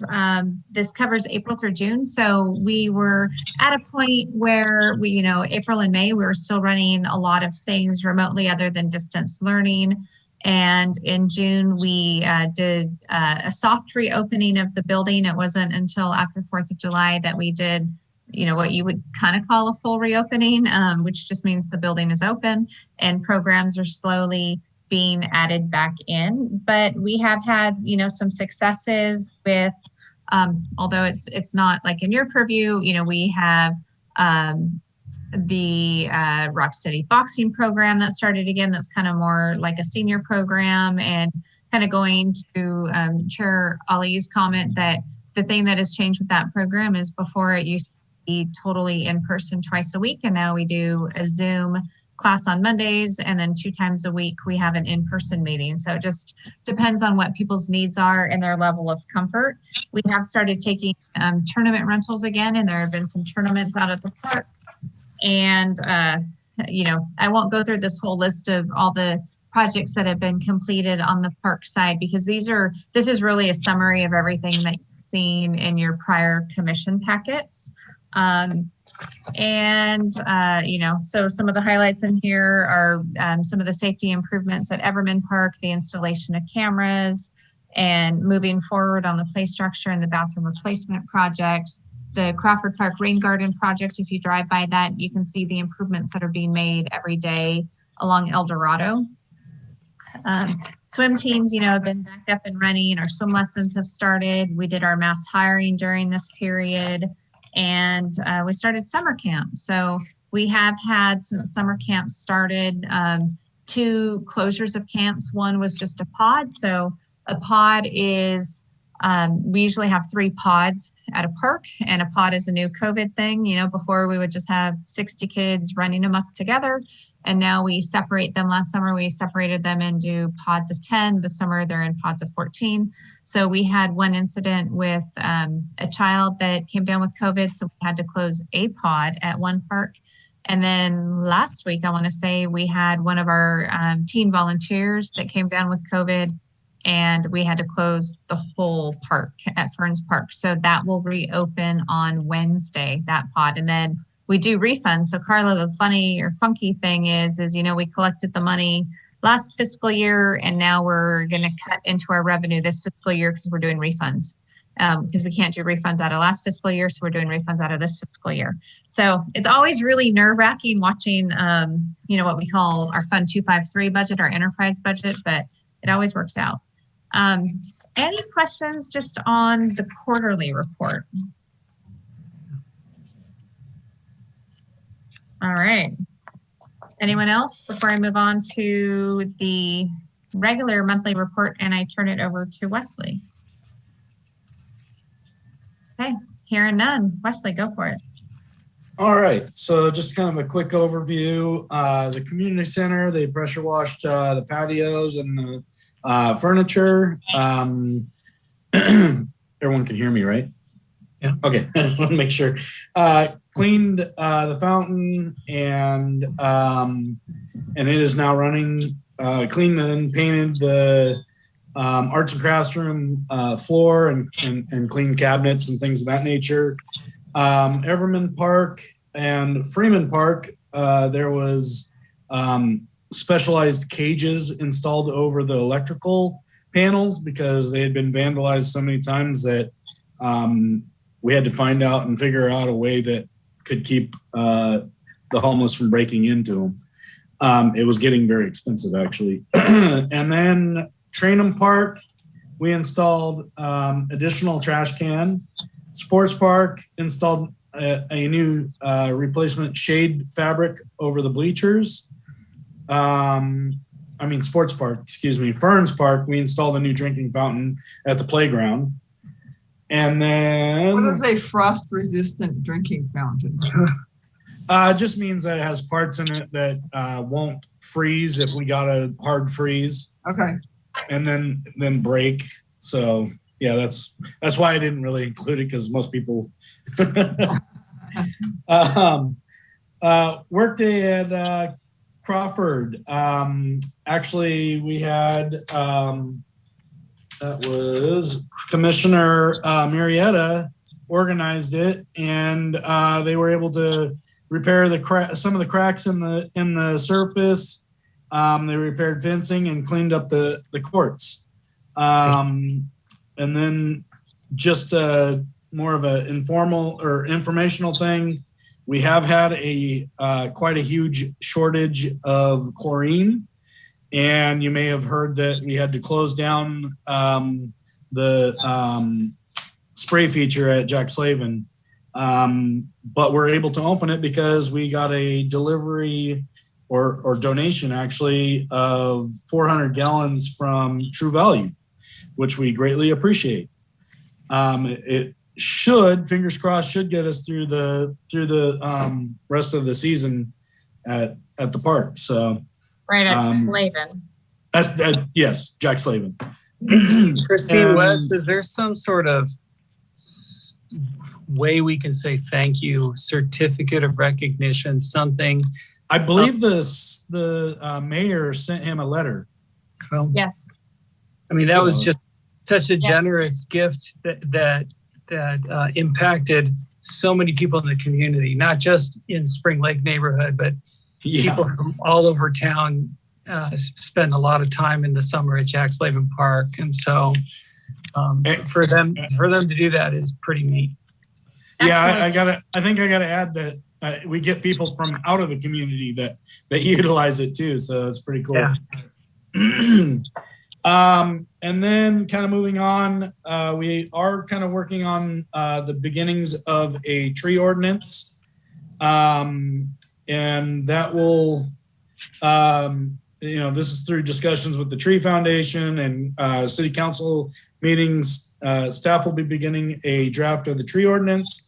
this covers April through June. So we were at a point where we, April and May, we were still running a lot of things remotely other than distance learning. And in June, we did a soft reopening of the building. It wasn't until after 4th of July that we did, what you would kind of call a full reopening, which just means the building is open and programs are slowly being added back in. But we have had, some successes with, although it's not like in your purview, we have the Rock Steady boxing program that started again. That's kind of more like a senior program, and kind of going to Chair Ali's comment that the thing that has changed with that program is before it used to be totally in person twice a week, and now we do a Zoom class on Mondays, and then 2 times a week we have an in-person meeting. So it just depends on what people's needs are and their level of comfort. We have started taking tournament rentals again, and there have been some tournaments out at the park. And, I won't go through this whole list of all the projects that have been completed on the park side, because this is really a summary of everything that you've seen in your prior commission packets. So some of the highlights in here are some of the safety improvements at Everman Park, the installation of cameras, and moving forward on the play structure and the bathroom replacement projects. The Crawford Park Rain Garden project, if you drive by that, you can see the improvements that are being made every day along El Dorado. Swim teams, have been back up and running. Our swim lessons have started. We did our mass hiring during this period, and we started summer camp. So we have had, since summer camp started, 2 closures of camps. One was just a pod. So a pod is, we usually have 3 pods at a park, and a pod is a new COVID thing. Before we would just have 60 kids running them up together, and now we separate them. Last summer, we separated them into pods of 10. This summer, they're in pods of 14. So we had one incident with a child that came down with COVID, so we had to close a pod at one park. And then last week, I want to say, we had one of our teen volunteers that came down with COVID, and we had to close the whole park at Ferns Park. So that will reopen on Wednesday, that pod. And then we do refunds. So Carla, the funny or funky thing is, we collected the money last fiscal year, and now we're going to cut into our revenue this fiscal year because we're doing refunds. Because we can't do refunds out of last fiscal year, so we're doing refunds out of this fiscal year. So it's always really nerve-wracking watching, what we call our Fund 253 budget, our enterprise budget, but it always works out. Any questions just on the quarterly report? All right. Anyone else before I move on to the regular monthly report and I turn it over to Wesley? Okay, hearing none. Wesley, go for it. All right, so just kind of a quick overview. The community center, they pressure washed the patios and the furniture. Everyone can hear me, right? Yeah. Okay, I just want to make sure. Cleaned the fountain, and it is now running. Cleaned and painted the arts and crafts room floor, and cleaned cabinets and things of that nature. Everman Park and Freeman Park, there was specialized cages installed over the electrical panels because they had been vandalized so many times that we had to find out and figure out a way that could keep the homeless from breaking into them. It was getting very expensive, actually. And then Trainham Park, we installed additional trash can. Sports Park installed a new replacement shade fabric over the bleachers. Sports Park, excuse me, Ferns Park, we installed a new drinking fountain at the playground. And then... What is a frost-resistant drinking fountain? It just means that it has parts in it that won't freeze if we got a hard freeze. Okay. And then break. So yeah, that's why I didn't really include it, because most people workday at Crawford. Actually, we had that was Commissioner Marietta organized it, and they were able to repair some of the cracks in the surface. They repaired fencing and cleaned up the courts. And then just more of an informal or informational thing, we have had quite a huge shortage of chlorine. And you may have heard that we had to close down the spray feature at Jack Slavin. But we're able to open it because we got a delivery or donation, actually, of 400 gallons from True Value, which we greatly appreciate. It should, fingers crossed, should get us through the rest of the season at the park. So right at Slavin. Yes, Jack Slavin. Christine West, is there some sort of way we can say thank you, certificate of recognition, something? I believe the mayor sent him a letter. Well, yes. I mean, that was just such a generous gift that impacted so many people in the community, not just in Spring Lake neighborhood, but people from all over town spend a lot of time in the summer at Jack Slavin Park. And so for them to do that is pretty neat. Yeah, I think I gotta add that we get people from out of the community that utilize it too. So it's pretty cool. Yeah. And then kind of moving on, we are kind of working on the beginnings of a tree ordinance. And that will, this is through discussions with the Tree Foundation and city council meetings. Staff will be beginning a draft of the tree ordinance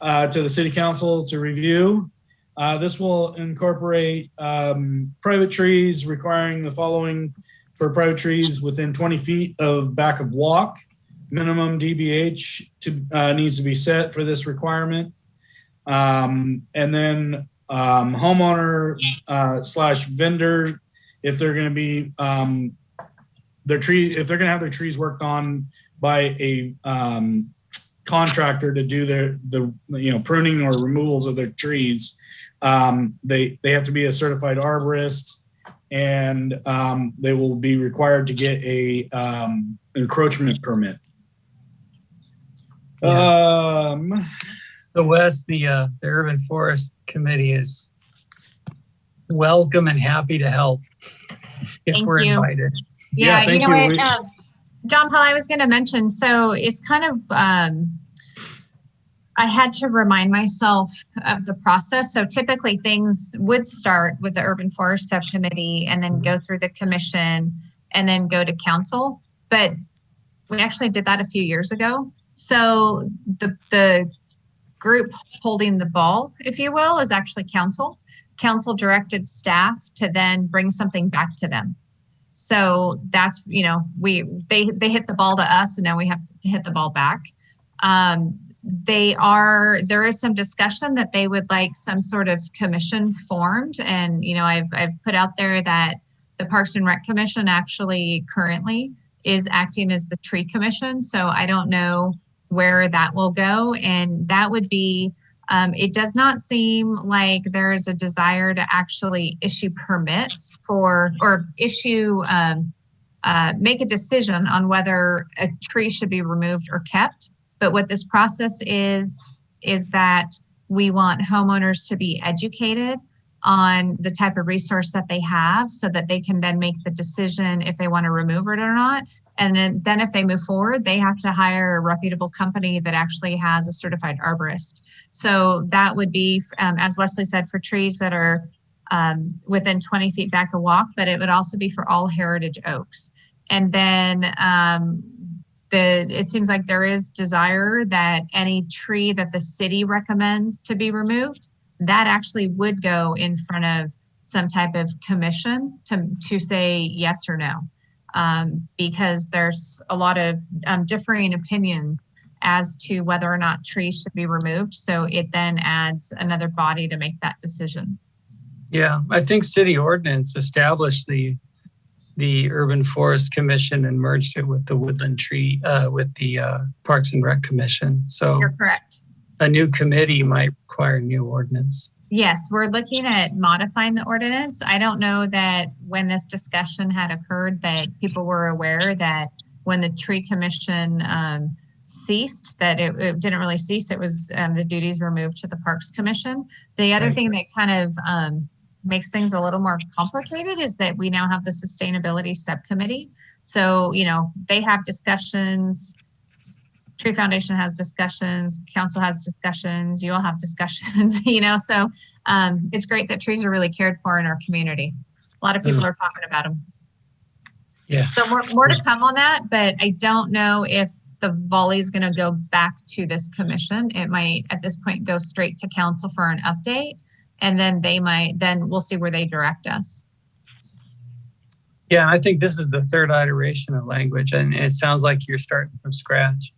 to the city council to review. This will incorporate private trees requiring the following for private trees within 20 feet of back of walk. Minimum DBH needs to be set for this requirement. And then homeowner / vendor, if they're going to be if they're going to have their trees worked on by a contractor to do the pruning or removals of their trees, they have to be a certified arborist, and they will be required to get a encroachment permit. So Wes, the Urban Forest Committee is welcome and happy to help if we're invited. Yeah, you know what, John Paul, I was going to mention, so it's kind of, I had to remind myself of the process. So typically things would start with the Urban Forest Subcommittee and then go through the commission and then go to council. But we actually did that a few years ago. So the group holding the ball, if you will, is actually council. Council directed staff to then bring something back to them. So that's, they hit the ball to us, and now we have to hit the ball back. There is some discussion that they would like some sort of commission formed. And, I've put out there that the Parks and Rec Commission actually currently is acting as the tree commission. So I don't know where that will go. And that would be, it does not seem like there's a desire to actually issue permits for, or issue, make a decision on whether a tree should be removed or kept. But what this process is that we want homeowners to be educated on the type of resource that they have so that they can then make the decision if they want to remove it or not. And then if they move forward, they have to hire a reputable company that actually has a certified arborist. So that would be, as Wesley said, for trees that are within 20 feet back a walk, but it would also be for all heritage oaks. And then it seems like there is desire that any tree that the city recommends to be removed, that actually would go in front of some type of commission to say yes or no. Because there's a lot of differing opinions as to whether or not trees should be removed. So it then adds another body to make that decision. Yeah, I think city ordinance established the Urban Forest Commission and merged it with the Woodland Tree, with the Parks and Rec Commission. So you're correct. A new committee might require new ordinance. Yes, we're looking at modifying the ordinance. I don't know that when this discussion had occurred that people were aware that when the tree commission ceased, that it didn't really cease. It was the duties removed to the Parks Commission. The other thing that kind of makes things a little more complicated is that we now have the sustainability subcommittee. So, you know, they have discussions, Tree Foundation has discussions, council has discussions, you all have discussions, you know, so it's great that trees are really cared for in our community. A lot of people are talking about them. Yeah. So more to come on that, but I don't know if the volley is going to go back to this commission. It might at this point go straight to council for an update, and then then we'll see where they direct us. Yeah, I think this is the third iteration of language, and it sounds like you're starting from scratch.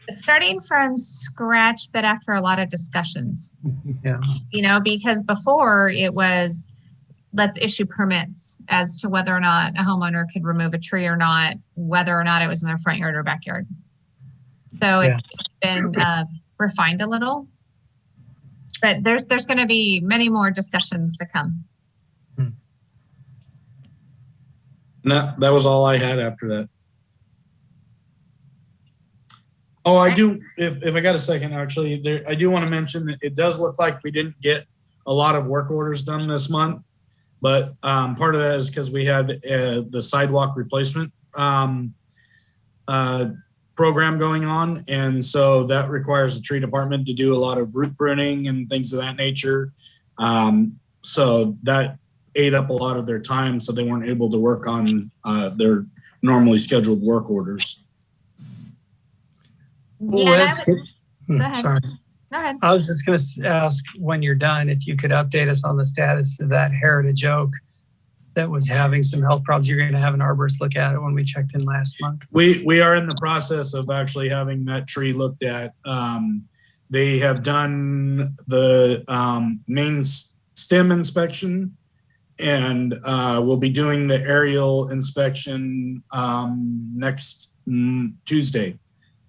Starting from scratch, but after a lot of discussions. Yeah. You know, because before it was, let's issue permits as to whether or not a homeowner could remove a tree or not, whether or not it was in their front yard or backyard. So it's been refined a little, but there's going to be many more discussions to come. That was all I had after that. Oh, I do, if I got a second, actually, I do want to mention that it does look like we didn't get a lot of work orders done this month, but part of that is because we had the sidewalk replacement program going on. And so that requires the tree department to do a lot of root pruning and things of that nature. So that ate up a lot of their time, so they weren't able to work on their normally scheduled work orders. Yeah, go ahead. Sorry. Go ahead. I was just going to ask when you're done, if you could update us on the status of that heritage oak that was having some health problems. You're going to have an arborist look at it when we checked in last month. We are in the process of actually having that tree looked at. They have done the main stem inspection, and we'll be doing the aerial inspection next Tuesday.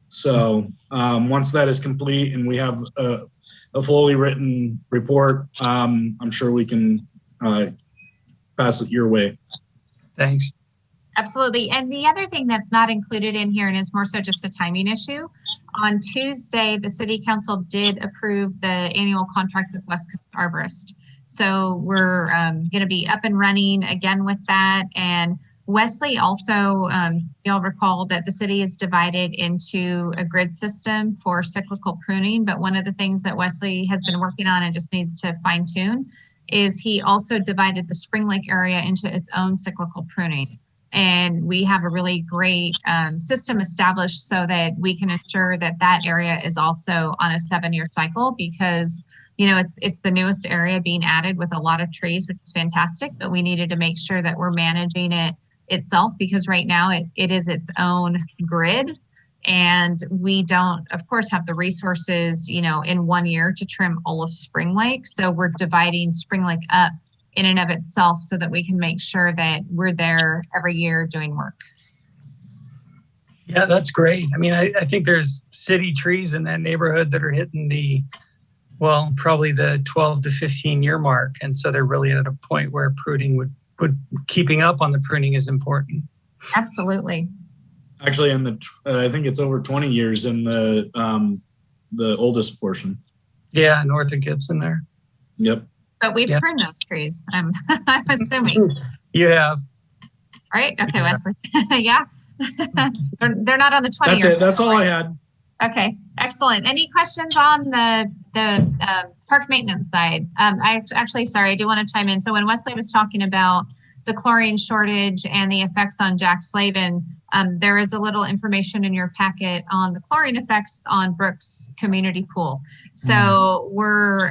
So once that is complete and we have a fully written report, I'm sure we can pass it your way. Thanks. Absolutely. And the other thing that's not included in here, and is more so just a timing issue, on Tuesday, the City Council did approve the annual contract with West Coast Arborist. So we're going to be up and running again with that. And Wesley also, you'll recall that the city is divided into a grid system for cyclical pruning. But one of the things that Wesley has been working on and just needs to fine tune is he also divided the Spring Lake area into its own cyclical pruning. And we have a really great system established so that we can ensure that that area is also on a 7-year cycle, because you know, it's the newest area being added with a lot of trees, which is fantastic, but we needed to make sure that we're managing it itself, because right now it is its own grid, and we don't, of course, have the resources, you know, in 1 year to trim all of Spring Lake. So we're dividing Spring Lake up in and of itself so that we can make sure that we're there every year doing work. Yeah, that's great. I mean, I think there's city trees in that neighborhood that are hitting probably the 12 to 15 year mark. And so they're really at a point where pruning would keeping up on the pruning is important. Absolutely. Actually, I think it's over 20 years in the oldest portion. Yeah, north of Gibson there. Yep. But we've pruned those trees. I'm assuming. You have. Right? Okay, Wesley. Yeah. They're not on the 20 That's years. it. That's all I had. Okay, excellent. Any questions on the park maintenance side? I do want to chime in. So when Wesley was talking about the chlorine shortage and the effects on Jack Slavin, there is a little information in your packet on the chlorine effects on Brooks Community Pool. So we're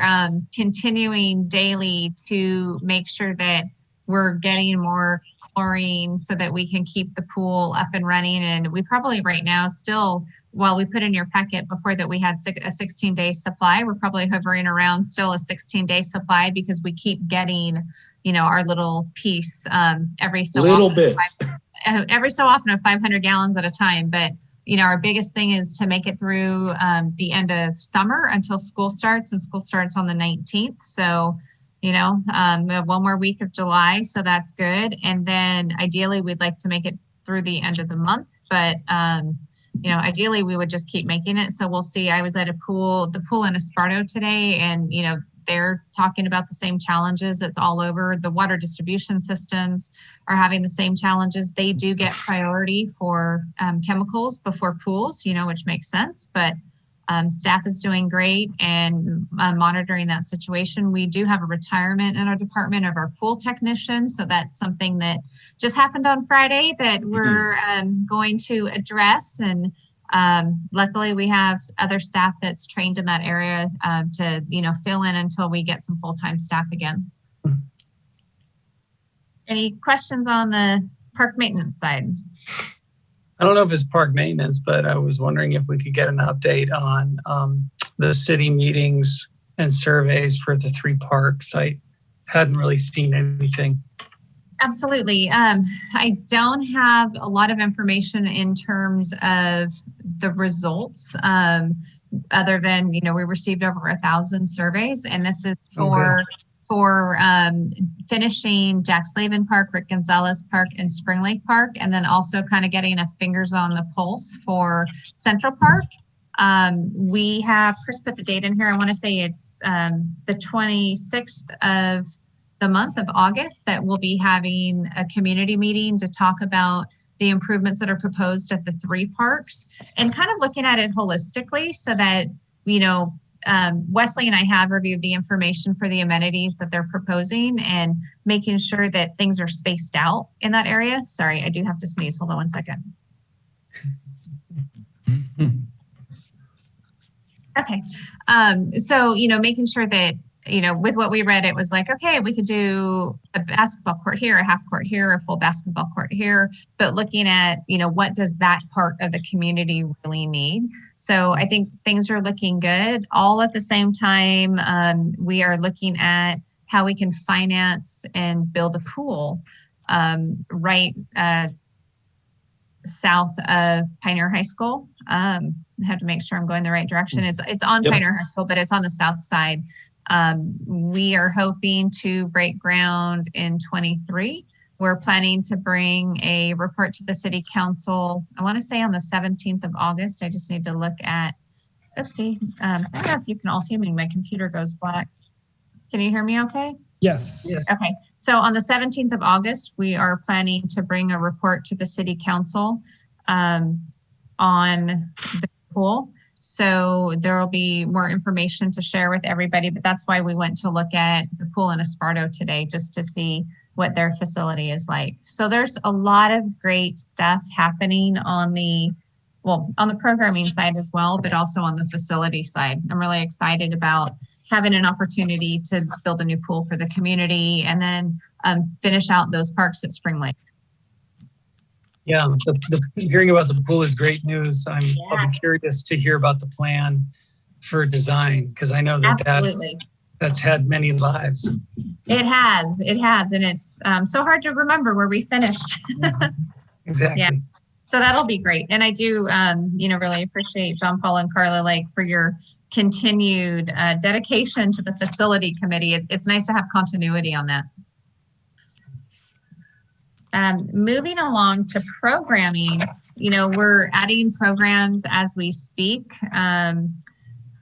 continuing daily to make sure that we're getting more chlorine so that we can keep the pool up and running. And we probably right now still, while we put in your packet before that we had a 16-day supply, we're probably hovering around still a 16-day supply because we keep getting, our little piece every so often of 500 gallons at a time. But, our biggest thing is to make it through the end of summer until school starts, and school starts on the 19th. So, we have one more week of July, so that's good. And then ideally we'd like to make it through the end of the month, but ideally we would just keep making it. So we'll see. I was at the pool in Esparto today, and they're talking about the same challenges. It's all over. The water distribution systems are having the same challenges. They do get priority for chemicals before pools, which makes sense, but staff is doing great and monitoring that situation. We do have a retirement in our department of our pool technician. So that's something that just happened on Friday that we're going to address. And luckily we have other staff that's trained in that area to, fill in until we get some full-time staff again. Any questions on the park maintenance side? I don't know if it's park maintenance, but I was wondering if we could get an update on the city meetings and surveys for the 3 parks. I hadn't really seen anything. Absolutely. I don't have a lot of information in terms of the results, other than, we received over 1,000 surveys, and this is for finishing Jack Slavin Park, Rick Gonzalez Park, and Spring Lake Park, and then also kind of getting a fingers on the pulse for Central Park. We have, Chris put the date in here, I want to say it's the 26th of the month of August that we'll be having a community meeting to talk about the improvements that are proposed at the 3 parks and kind of looking at it holistically so that, Wesley and I have reviewed the information for the amenities that they're proposing and making sure that things are spaced out in that area. Sorry, I do have to sneeze. Hold on one second. Okay. So, making sure that, with what we read, it was like, okay, we could do a basketball court here, a half court here, a full basketball court here, but looking at, what does that part of the community really need? So I think things are looking good. All at the same time, we are looking at how we can finance and build a pool right south of Pioneer High School. I have to make sure I'm going the right direction. It's on Pioneer High School, but it's on the south side. We are hoping to break ground in 23. We're planning to bring a report to the city council, I want to say on the 17th of August. I just need to look at, let's see. I don't know if you can all see me. My computer goes black. Can you hear me okay? Yes. Okay. So on the 17th of August, we are planning to bring a report to the city council on the pool. So there will be more information to share with everybody, but that's why we went to look at the pool in Esparto today, just to see what their facility is like. So there's a lot of great stuff happening on the programming side as well, but also on the facility side. I'm really excited about having an opportunity to build a new pool for the community and then finish out those parks at Spring Lake. Yeah, hearing about the pool is great news. I'll be curious to hear about the plan for design, because I know that's had many lives. It has, and it's so hard to remember where we finished. Exactly. Yeah. So that'll be great. And I do, really appreciate John Paul and Carla Lake for your continued dedication to the facility committee. It's nice to have continuity on that. Moving along to programming, we're adding programs as we speak.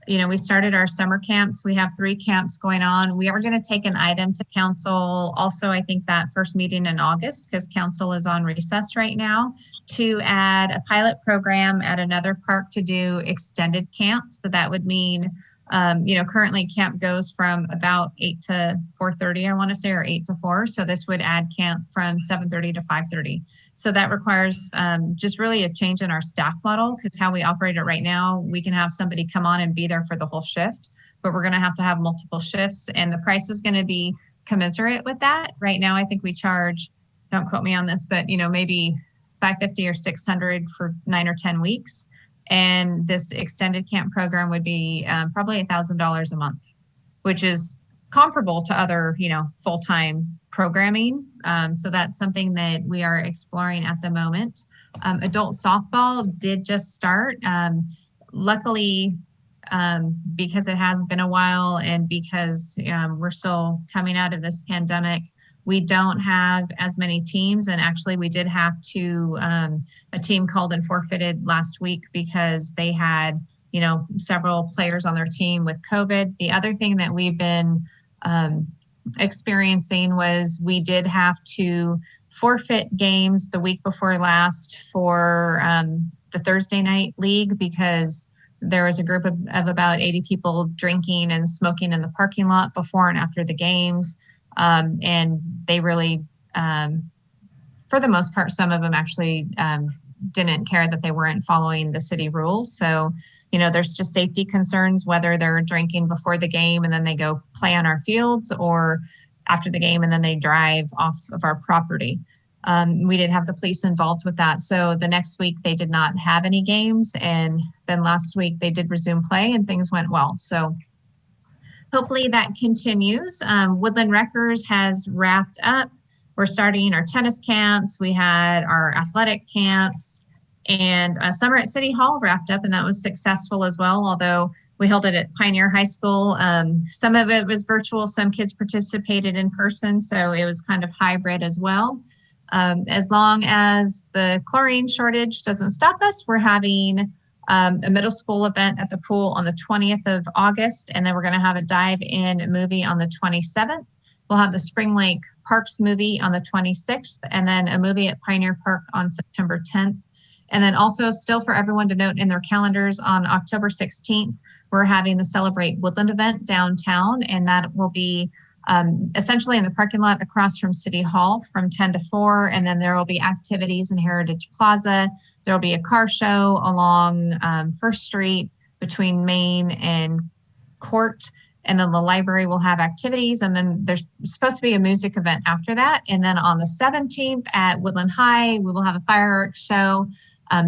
We started our summer camps. We have 3 camps going on. We are going to take an item to council also, I think that first meeting in August, because council is on recess right now, to add a pilot program at another park to do extended camp. So that would mean, currently camp goes from about 8 to 4:30, I want to say, or 8 to 4. So this would add camp from 7:30 to 5:30. So that requires just really a change in our staff model, because how we operate it right now, we can have somebody come on and be there for the whole shift, but we're going to have multiple shifts, and the price is going to be commensurate with that. Right now, I think we charge, don't quote me on this, but maybe $550 or $600 for 9 or 10 weeks. And this extended camp program would be probably $1,000 a month, which is comparable to other, full-time programming. So that's something that we are exploring at the moment. Adult softball did just start. Luckily, because it has been a while and because we're still coming out of this pandemic, we don't have as many teams. And actually we did have to, a team called and forfeited last week because they had, several players on their team with COVID. The other thing that we've been experiencing was we did have to forfeit games the week before last for the Thursday night league, because there was a group of about 80 people drinking and smoking in the parking lot before and after the games. And they really, for the most part, some of them actually didn't care that they weren't following the city rules. So, there's just safety concerns, whether they're drinking before the game and then they go play on our fields, or after the game and then they drive off of our property. We did have the police involved with that. So the next week they did not have any games. And then last week they did resume play and things went well. So hopefully that continues. Woodland Wreckers has wrapped up. We're starting our tennis camps. We had our athletic camps, and summer at City Hall wrapped up, and that was successful as well, although we held it at Pioneer High School. Some of it was virtual, some kids participated in person, so it was kind of hybrid as well. As long as the chlorine shortage doesn't stop us, we're having a middle school event at the pool on the 20th of August, and then we're going to have a dive-in movie on the 27th. We'll have the Spring Lake Parks movie on the 26th, and then a movie at Pioneer Park on September 10th. And then also, still for everyone to note in their calendars, on October 16th, we're having the Celebrate Woodland event downtown, and that will be essentially in the parking lot across from City Hall from 10 to 4. And then there will be activities in Heritage Plaza. There will be a car show along First Street between Main and Court. And then the library will have activities. And then there's supposed to be a music event after that. And then on the 17th at Woodland High, we will have a fireworks show.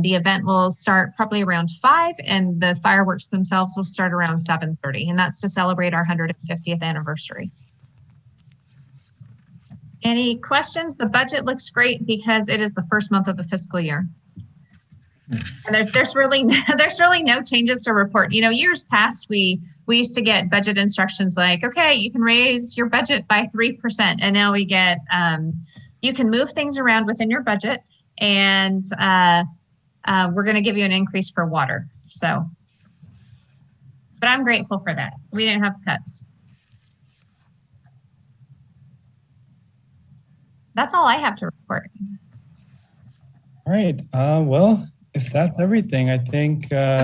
The event will start probably around 5, and the fireworks themselves will start around 7:30. And that's to celebrate our 150th anniversary. Any questions? The budget looks great because it is the first month of the fiscal year. And there's really no changes to report. Years past, we used to get budget instructions like, okay, you can raise your budget by 3%. And now we get, you can move things around within your budget, and we're going to give you an increase for water. So, but I'm grateful for that. We didn't have cuts. That's all I have to report. All right. Well, if that's everything, I think. Are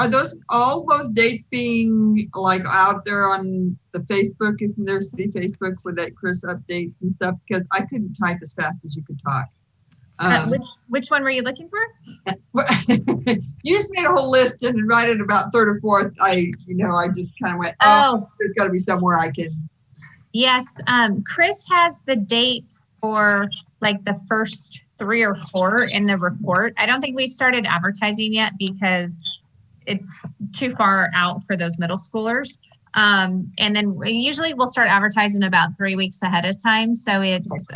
those all those dates being like out there on the Facebook? Isn't there city Facebook with that Chris updates and stuff? Because I couldn't type as fast as you could talk. Which one were you looking for? You just made a whole list and right at about third or fourth, I just kind of went, there's got to be somewhere I can. Yes, Chris has the dates for like the first 3 or 4 in the report. I don't think we've started advertising yet because it's too far out for those middle schoolers. And then usually we'll start advertising about 3 weeks ahead of time. So it's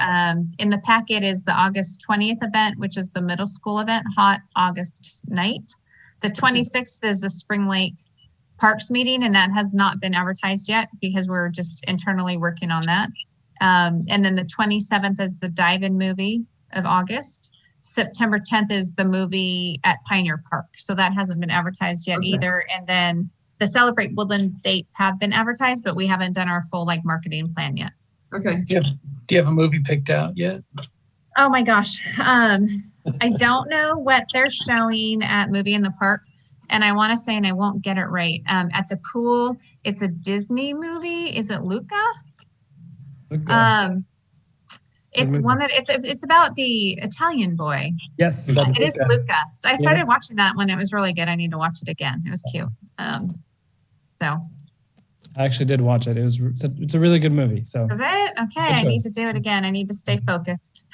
in the packet is the August 20th event, which is the middle school event, hot August night. The 26th is the Spring Lake Parks meeting, and that has not been advertised yet because we're just internally working on that. And then the 27th is the Dive-In movie of August. September 10th is the movie at Pioneer Park. So that hasn't been advertised yet either. And then the Celebrate Woodland dates have been advertised, but we haven't done our full like marketing plan yet. Okay. Do you have a movie picked out yet? Oh my gosh. I don't know what they're showing at Movie in the Park. And I want to say, and I won't get it right, at the pool, it's a Disney movie. Is it Luca? It's one that it's about the Italian boy. Yes, it is Luca. So I started watching that when it was really good. I need to watch it again. It was cute. So I actually did watch it. It's a really good movie. So is it? Okay, I need to do it again. I need to stay focused.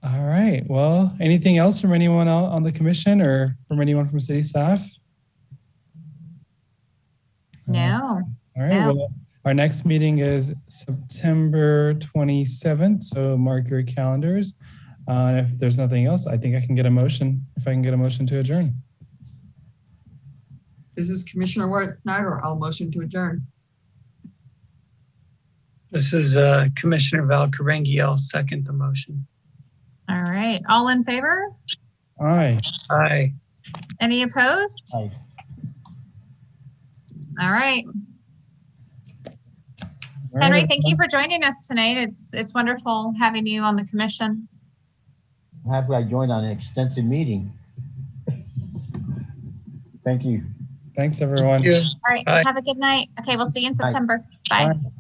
All right. Well, anything else from anyone on the commission or from anyone from city staff? No. All right. No. Well, our next meeting is September 27th. So mark your calendars. If there's nothing else, I think I can get a motion. If I can get a motion to adjourn. This is Commissioner Snyder. I'll motion to adjourn. This is Commissioner Val Karengi. I'll second the motion. All right. All in favor? Aye. Aye. Any opposed? Aye. All right. All Henry, right. thank you for joining us tonight. It's wonderful having you on the commission. I'm happy I joined on an extensive meeting. Thank you. Thanks, everyone. Thank you. All right. Bye. Have a good night. Okay. We'll see you in Bye. September. Bye. Bye.